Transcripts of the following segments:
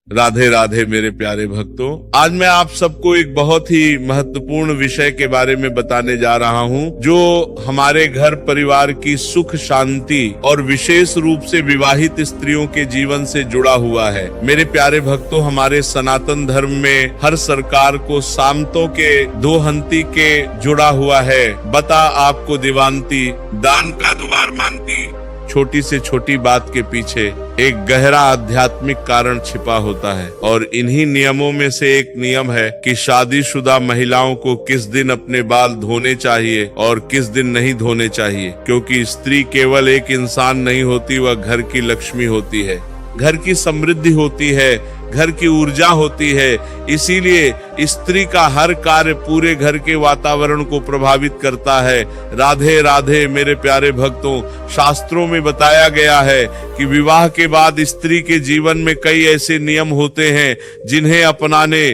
राधे राधे मेरे प्यारे भक्तों, आज मैं आप सबको एक बहुत ही महत्वपूर्ण विषय के बारे में बताने जा रहा हूं, जो हमारे घर परिवार की सुख शांति और विशेष रूप से विवाहित स्त्रियों के जीवन से जुड़ा हुआ है। मेरे प्यारे भक्तों, हमारे सनातन धर्म में हर सरकार को सामतों के दो हंती के जुड़ा हुआ है। बता आपको दिवानती, दान का दुआर मानती। छोटी से छोटी बात के पीछे एक गहरा आध्यात्मिक कारण छिपा होता है और इन्हीं नियमों में से एक नियम है कि शादीशुदा महिलाओं को किस दिन अपने बाल धोने चाहिए और किस दिन नहीं धोने चाहिए, क्योंकि स्त्री केवल एक इंसान नहीं होती, वह घर की लक्ष्मी होती है, घर की समृद्धि होती है, घर की ऊर्जा होती है। इसीलिए स्त्री का हर कार्य पूरे घर के वातावरण को प्रभावित करता है। राधे राधे मेरे प्यारे भक्तों, शास्त्रों में बताया गया है कि विवाह के बाद स्त्री के जीवन में कई ऐसे नियम होते हैं जिन्हें अपनाने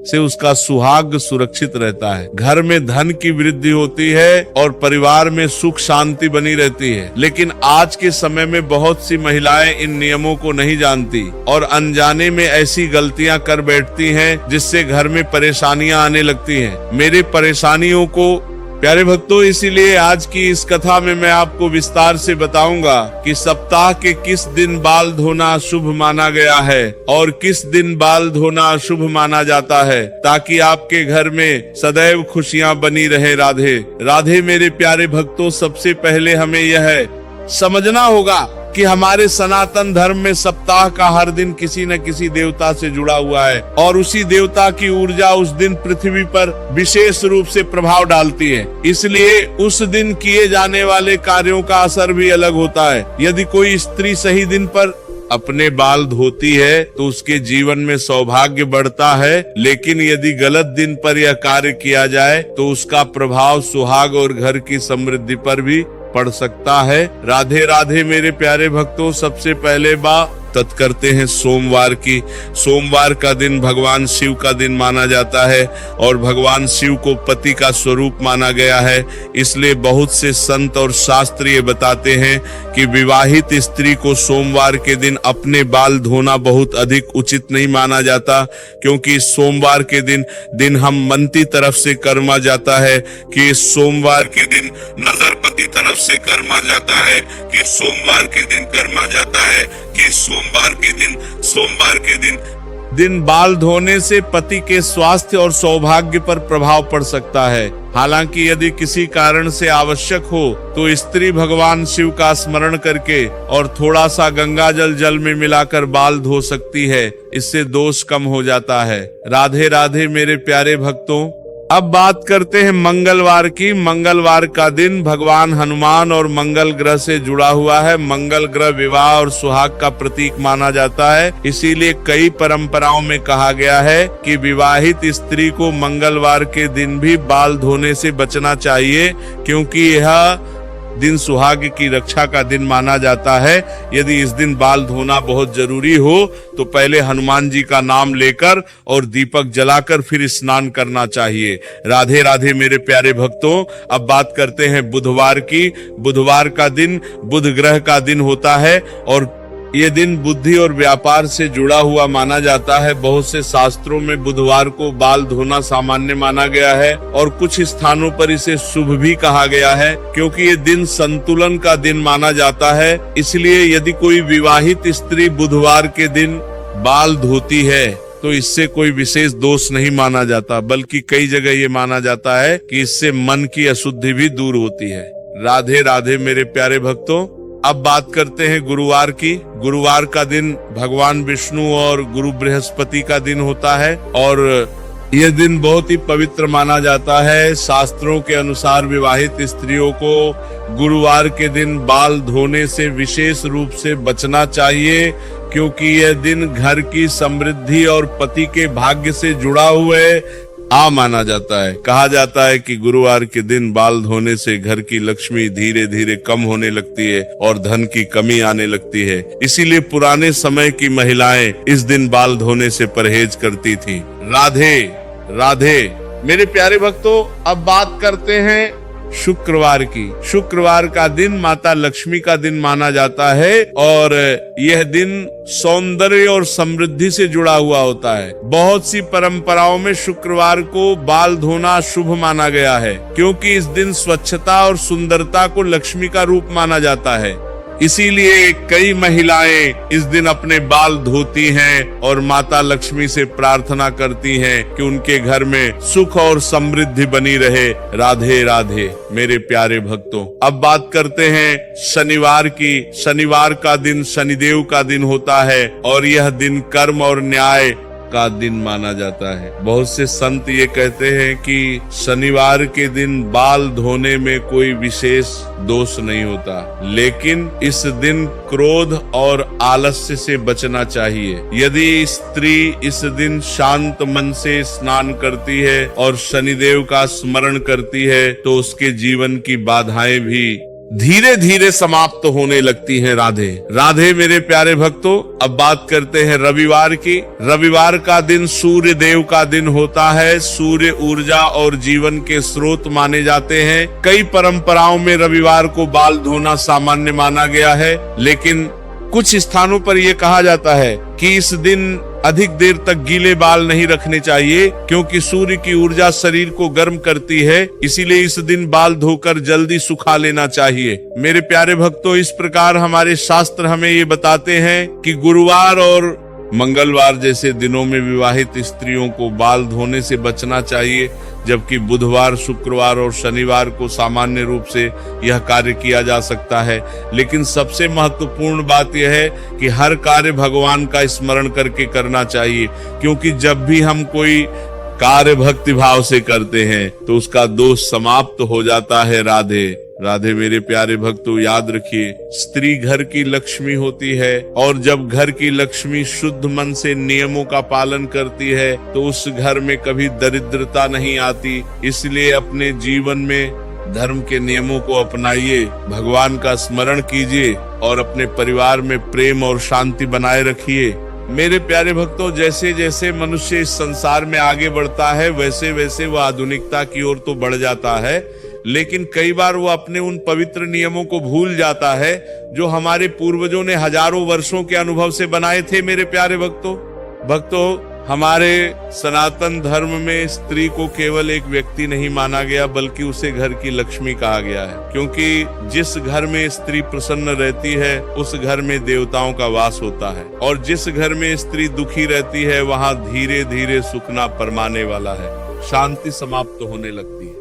से उसका सुहाग सुरक्षित रहता है, घर में धन की वृद्धि होती है और परिवार में सुख शांति बनी रहती है। लेकिन आज के समय में बहुत सी महिलाएं इन नियमों को नहीं जानती और अनजाने में ऐसी गलतियां कर बैठती हैं जिससे घर में परेशानियां आने लगती हैं। मेरे परेशानियों को प्यारे भक्तों, इसीलिए आज की इस कथा में मैं आपको विस्तार से बताऊंगा कि सप्ताह के किस दिन बाल धोना शुभ माना गया है और किस दिन बाल धोना अशुभ माना जाता है, ताकि आपके घर में सदैव खुशियां बनी रहे। राधे राधे मेरे प्यारे भक्तों, सबसे पहले हमें यह समझना होगा कि हमारे सनातन धर्म में सप्ताह का हर दिन किसी न किसी देवता से जुड़ा हुआ है और उसी देवता की ऊर्जा उस दिन पृथ्वी पर विशेष रूप से प्रभाव डालती है। इसलिए उस दिन किए जाने वाले कार्यों का असर भी अलग होता है। यदि कोई स्त्री सही दिन पर अपने बाल धोती है तो उसके जीवन में सौभाग्य बढ़ता है, लेकिन यदि गलत दिन पर यह कार्य किया जाए तो उसका प्रभाव सुहाग और घर की समृद्धि पर भी पड़ सकता है। राधे राधे मेरे प्यारे भक्तों, सबसे पहले बात करते हैं सोमवार की। सोमवार का दिन भगवान शिव का दिन माना जाता है और भगवान शिव को पति का स्वरूप माना गया है। इसलिए बहुत से संत और शास्त्र ये बताते हैं कि विवाहित स्त्री को सोमवार के दिन अपने बाल धोना बहुत अधिक उचित नहीं माना जाता, क्योंकि सोमवार के दिन हम मनती तरफ से कर्मा जाता है कि सोमवार के दिन नजर पति तरफ से कर्मा जाता है कि सोमवार के दिन कर्मा जाता है कि सोमवार के दिन बाल धोने से पति के स्वास्थ्य और सौभाग्य पर प्रभाव पड़ सकता है। हालांकि यदि किसी कारण से आवश्यक हो तो स्त्री भगवान शिव का स्मरण करके और थोड़ा सा गंगा जल में मिलाकर बाल धो सकती है, इससे दोष कम हो जाता है। राधे राधे मेरे प्यारे भक्तों, अब बात करते हैं मंगलवार की। मंगलवार का दिन भगवान हनुमान और मंगल ग्रह से जुड़ा हुआ है। मंगल ग्रह विवाह और सुहाग का प्रतीक माना जाता है। इसीलिए कई परंपराओं में कहा गया है कि विवाहित स्त्री को मंगलवार के दिन भी बाल धोने से बचना चाहिए, क्योंकि यह दिन सुहाग की रक्षा का दिन माना जाता है। यदि इस दिन बाल धोना बहुत जरूरी हो तो पहले हनुमान जी का नाम लेकर और दीपक जलाकर फिर स्नान करना चाहिए। राधे राधे मेरे प्यारे भक्तों, अब बात करते हैं बुधवार की। बुधवार का दिन बुध ग्रह का दिन होता है और ये दिन बुद्धि और व्यापार से जुड़ा हुआ माना जाता है। बहुत से शास्त्रों में बुधवार को बाल धोना सामान्य माना गया है और कुछ स्थानों पर इसे शुभ भी कहा गया है, क्योंकि ये दिन संतुलन का दिन माना जाता है। इसलिए यदि कोई विवाहित स्त्री बुधवार के दिन बाल धोती है तो इससे कोई विशेष दोष नहीं माना जाता, बल्कि कई जगह ये माना जाता है कि इससे मन की अशुद्धि भी दूर होती है। राधे राधे मेरे प्यारे भक्तों, अब बात करते हैं गुरुवार की। गुरुवार का दिन भगवान विष्णु और गुरु बृहस्पति का दिन होता है और यह दिन बहुत ही पवित्र माना जाता है। शास्त्रों के अनुसार विवाहित स्त्रियों को गुरुवार के दिन बाल धोने से विशेष रूप से बचना चाहिए, क्योंकि यह दिन घर की समृद्धि और पति के भाग्य से जुड़ा हुआ माना जाता है। कहा जाता है कि गुरुवार के दिन बाल धोने से घर की लक्ष्मी धीरे धीरे कम होने लगती है और धन की कमी आने लगती है। इसीलिए पुराने समय की महिलाएं इस दिन बाल धोने से परहेज करती थी। राधे राधे मेरे प्यारे भक्तों, अब बात करते हैं शुक्रवार की। शुक्रवार का दिन माता लक्ष्मी का दिन माना जाता है और यह दिन सौंदर्य और समृद्धि से जुड़ा हुआ होता है। बहुत सी परंपराओं में शुक्रवार को बाल धोना शुभ माना गया है, क्योंकि इस दिन स्वच्छता और सुंदरता को लक्ष्मी का रूप माना जाता है। इसीलिए कई महिलाएं इस दिन अपने बाल धोती हैं और माता लक्ष्मी से प्रार्थना करती हैं कि उनके घर में सुख और समृद्धि बनी रहे। राधे राधे मेरे प्यारे भक्तों। अब बात करते हैं शनिवार की। शनिवार का दिन शनिदेव का दिन होता है और यह दिन कर्म और न्याय का दिन माना जाता है। बहुत से संत ये कहते हैं कि शनिवार के दिन बाल धोने में कोई विशेष दोष नहीं होता, लेकिन इस दिन क्रोध और आलस्य से बचना चाहिए। यदि स्त्री इस दिन शांत मन से स्नान करती है और शनिदेव का स्मरण करती है तो उसके जीवन की बाधाएं भी धीरे धीरे समाप्त होने लगती हैं। राधे राधे मेरे प्यारे भक्तों। अब बात करते हैं रविवार की। रविवार का दिन सूर्य देव का दिन होता है। सूर्य ऊर्जा और जीवन के स्रोत माने जाते हैं। कई परंपराओं में रविवार को बाल धोना सामान्य माना गया है, लेकिन कुछ स्थानों पर यह कहा जाता है कि इस दिन अधिक देर तक गीले बाल नहीं रखने चाहिए, क्योंकि सूर्य की ऊर्जा शरीर को गर्म करती है। इसीलिए इस दिन बाल धोकर जल्दी सुखा लेना चाहिए। मेरे प्यारे भक्तों, इस प्रकार हमारे शास्त्र हमें ये बताते हैं कि गुरुवार और मंगलवार जैसे दिनों में विवाहित स्त्रियों को बाल धोने से बचना चाहिए, जबकि बुधवार, शुक्रवार और शनिवार को सामान्य रूप से यह कार्य किया जा सकता है। लेकिन सबसे महत्वपूर्ण बात यह है कि हर कार्य भगवान का स्मरण करके करना चाहिए, क्योंकि जब भी हम कोई कार्य भक्ति भाव से करते हैं तो उसका दोष समाप्त हो जाता है। राधे राधे मेरे प्यारे भक्तों। याद रखिए, स्त्री घर की लक्ष्मी होती है और जब घर की लक्ष्मी शुद्ध मन से नियमों का पालन करती है तो उस घर में कभी दरिद्रता नहीं आती। इसलिए अपने जीवन में धर्म के नियमों को अपनाइए, भगवान का स्मरण कीजिए और अपने परिवार में प्रेम और शांति बनाए रखिए। मेरे प्यारे भक्तों, जैसे जैसे मनुष्य इस संसार में आगे बढ़ता है वैसे वैसे वह आधुनिकता की ओर तो बढ़ जाता है, लेकिन कई बार वो अपने उन पवित्र नियमों को भूल जाता है जो हमारे पूर्वजों ने हजारों वर्षों के अनुभव से बनाए थे। मेरे प्यारे भक्तों, हमारे सनातन धर्म में स्त्री को केवल एक व्यक्ति नहीं माना गया, बल्कि उसे घर की लक्ष्मी कहा गया है, क्योंकि जिस घर में स्त्री प्रसन्न रहती है उस घर में देवताओं का वास होता है, और जिस घर में स्त्री दुखी रहती है वहां धीरे धीरे सुख ना परमाने वाला है, शांति समाप्त होने लगती है।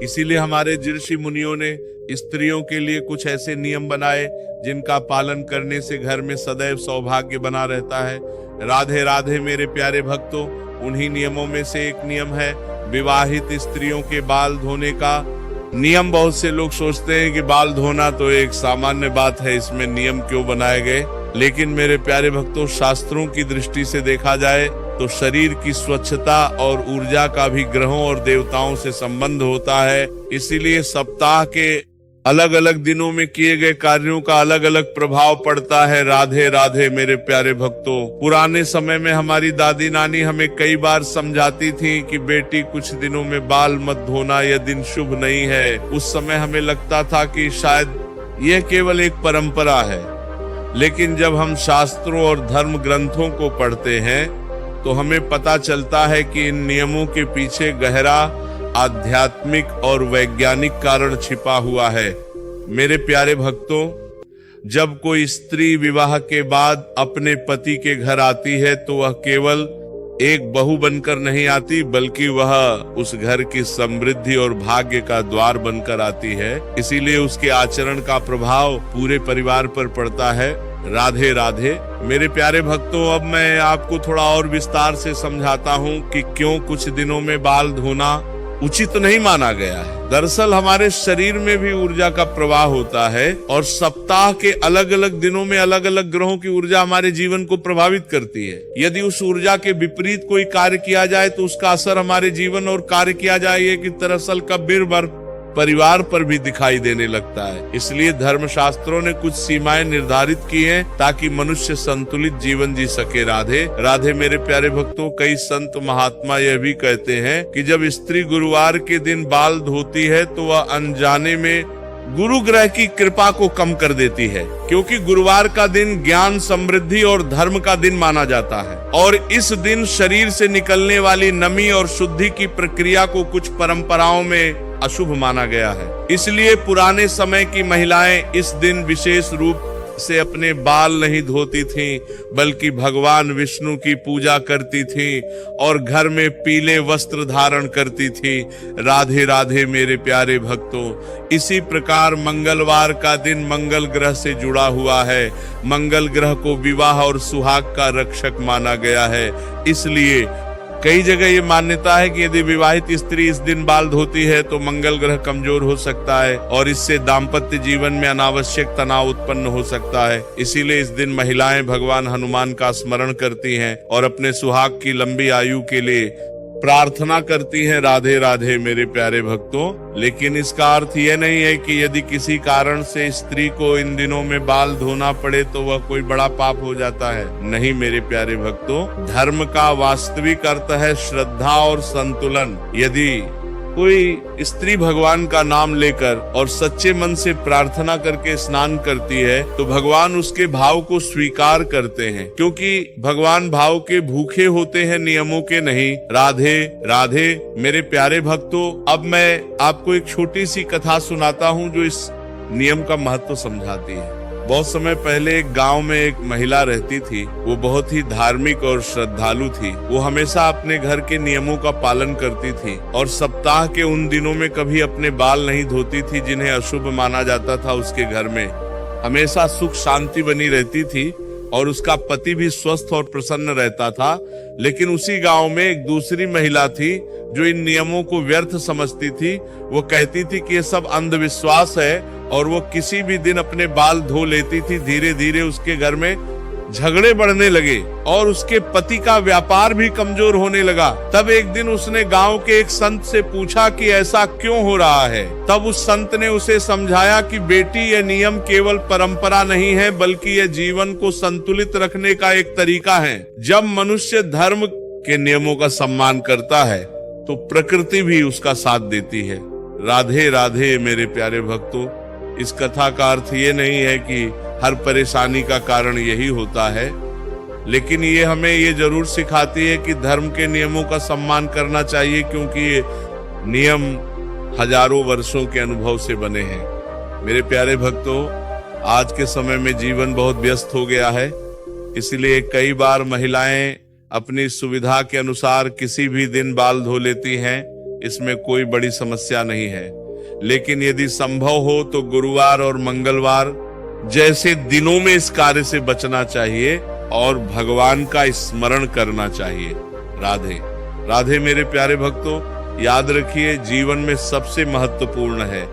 इसीलिए हमारे ऋषि मुनियों ने स्त्रियों के लिए कुछ ऐसे नियम बनाए जिनका पालन करने से घर में सदैव सौभाग्य बना रहता है। राधे राधे मेरे प्यारे भक्तों। उन्हीं नियमों में से एक नियम है विवाहित स्त्रियों के बाल धोने का नियम। बहुत से लोग सोचते हैं कि बाल धोना तो एक सामान्य बात है, इसमें नियम क्यों बनाए गए। लेकिन मेरे प्यारे भक्तों, शास्त्रों की दृष्टि से देखा जाए तो शरीर की स्वच्छता और ऊर्जा का भी ग्रहों और देवताओं से संबंध होता है। इसीलिए सप्ताह के अलग अलग दिनों में किए गए कार्यों का अलग अलग प्रभाव पड़ता है। राधे राधे मेरे प्यारे भक्तों। पुराने समय में हमारी दादी नानी हमें कई बार समझाती थी कि बेटी कुछ दिनों में बाल मत धोना, यह दिन शुभ नहीं है। उस समय हमें लगता था कि शायद यह केवल एक परंपरा है, लेकिन जब हम शास्त्रों और धर्म ग्रंथों को पढ़ते हैं तो हमें पता चलता है कि इन नियमों के पीछे गहरा आध्यात्मिक और वैज्ञानिक कारण छिपा हुआ है। मेरे प्यारे भक्तों, जब कोई स्त्री विवाह के बाद अपने पति के घर आती है तो वह केवल एक बहू बनकर नहीं आती, बल्कि वह उस घर की समृद्धि और भाग्य का द्वार बनकर आती है। इसीलिए उसके आचरण का प्रभाव पूरे परिवार पर पड़ता है। राधे राधे मेरे प्यारे भक्तों। अब मैं आपको थोड़ा और विस्तार से समझाता हूँ कि क्यों कुछ दिनों में बाल धोना उचित नहीं माना गया है। दरअसल हमारे शरीर में भी ऊर्जा का प्रवाह होता है और सप्ताह के अलग अलग दिनों में अलग अलग ग्रहों की ऊर्जा हमारे जीवन को प्रभावित करती है। यदि उस ऊर्जा के विपरीत कोई कार्य किया जाए तो उसका असर हमारे जीवन और कार्य किया जाए कि दरअसल कबीर परिवार पर भी दिखाई देने लगता है। इसलिए धर्मशास्त्रों ने कुछ सीमाएं निर्धारित की हैं ताकि मनुष्य संतुलित जीवन जी सके। राधे राधे मेरे प्यारे भक्तों, कई संत महात्मा यह भी कहते हैं कि जब स्त्री गुरुवार के दिन बाल धोती है तो वह अनजाने में गुरु ग्रह की कृपा को कम कर देती है, क्योंकि गुरुवार का दिन ज्ञान, समृद्धि और धर्म का दिन माना जाता है और इस दिन शरीर से निकलने वाली नमी और शुद्धि की प्रक्रिया को कुछ परंपराओं में अशुभ माना गया है। इसलिए पुराने समय की महिलाएं इस दिन विशेष रूप से अपने बाल नहीं धोती थीं, बल्कि भगवान विष्णु की पूजा करती थीं और घर में पीले वस्त्र धारण करती थीं। राधे राधे मेरे प्यारे भक्तों, इसी प्रकार मंगलवार का दिन मंगल ग्रह से जुड़ा हुआ है। मंगल ग्रह को विवाह और सुहाग का रक्षक माना गया है। इसलिए कई जगह ये मान्यता है कि यदि विवाहित स्त्री इस दिन बाल धोती है तो मंगल ग्रह कमजोर हो सकता है और इससे दाम्पत्य जीवन में अनावश्यक तनाव उत्पन्न हो सकता है। इसीलिए इस दिन महिलाएं भगवान हनुमान का स्मरण करती हैं और अपने सुहाग की लंबी आयु के लिए प्रार्थना करती हैं। राधे राधे मेरे प्यारे भक्तों, लेकिन इसका अर्थ यह नहीं है कि यदि किसी कारण से स्त्री को इन दिनों में बाल धोना पड़े तो वह कोई बड़ा पाप हो जाता है। नहीं मेरे प्यारे भक्तों, धर्म का वास्तविक अर्थ है श्रद्धा और संतुलन। यदि कोई स्त्री भगवान का नाम लेकर और सच्चे मन से प्रार्थना करके स्नान करती है तो भगवान उसके भाव को स्वीकार करते हैं, क्योंकि भगवान भाव के भूखे होते हैं, नियमों के नहीं। राधे राधे मेरे प्यारे भक्तों, अब मैं आपको एक छोटी सी कथा सुनाता हूँ जो इस नियम का महत्व समझाती है। बहुत समय पहले एक गांव में एक महिला रहती थी। वो बहुत ही धार्मिक और श्रद्धालु थी। वो हमेशा अपने घर के नियमों का पालन करती थी और सप्ताह के उन दिनों में कभी अपने बाल नहीं धोती थी जिन्हें अशुभ माना जाता था। उसके घर में हमेशा सुख शांति बनी रहती थी और उसका पति भी स्वस्थ और प्रसन्न रहता था। लेकिन उसी गांव में एक दूसरी महिला थी जो इन नियमों को व्यर्थ समझती थी। वो कहती थी कि ये सब अंधविश्वास है और वो किसी भी दिन अपने बाल धो लेती थी। धीरे धीरे उसके घर में झगड़े बढ़ने लगे और उसके पति का व्यापार भी कमजोर होने लगा। तब एक दिन उसने गांव के एक संत से पूछा कि ऐसा क्यों हो रहा है। तब उस संत ने उसे समझाया कि बेटी, यह नियम केवल परंपरा नहीं है, बल्कि यह जीवन को संतुलित रखने का एक तरीका है। जब मनुष्य धर्म के नियमों का सम्मान करता है तो प्रकृति भी उसका साथ देती है। राधे राधे मेरे प्यारे भक्तों, इस कथा का अर्थ ये नहीं है कि हर परेशानी का कारण यही होता है, लेकिन ये हमें ये जरूर सिखाती है कि धर्म के नियमों का सम्मान करना चाहिए, क्योंकि ये नियम हजारों वर्षों के अनुभव से बने हैं। मेरे प्यारे भक्तों, आज के समय में जीवन बहुत व्यस्त हो गया है, इसलिए कई बार महिलाएं अपनी सुविधा के अनुसार किसी भी दिन बाल धो लेती हैं। इसमें कोई बड़ी समस्या नहीं है, लेकिन यदि संभव हो तो गुरुवार और मंगलवार जैसे दिनों में इस कार्य से बचना चाहिए और भगवान का स्मरण करना चाहिए। राधे राधे मेरे प्यारे भक्तों, याद रखिए जीवन में सबसे महत्वपूर्ण है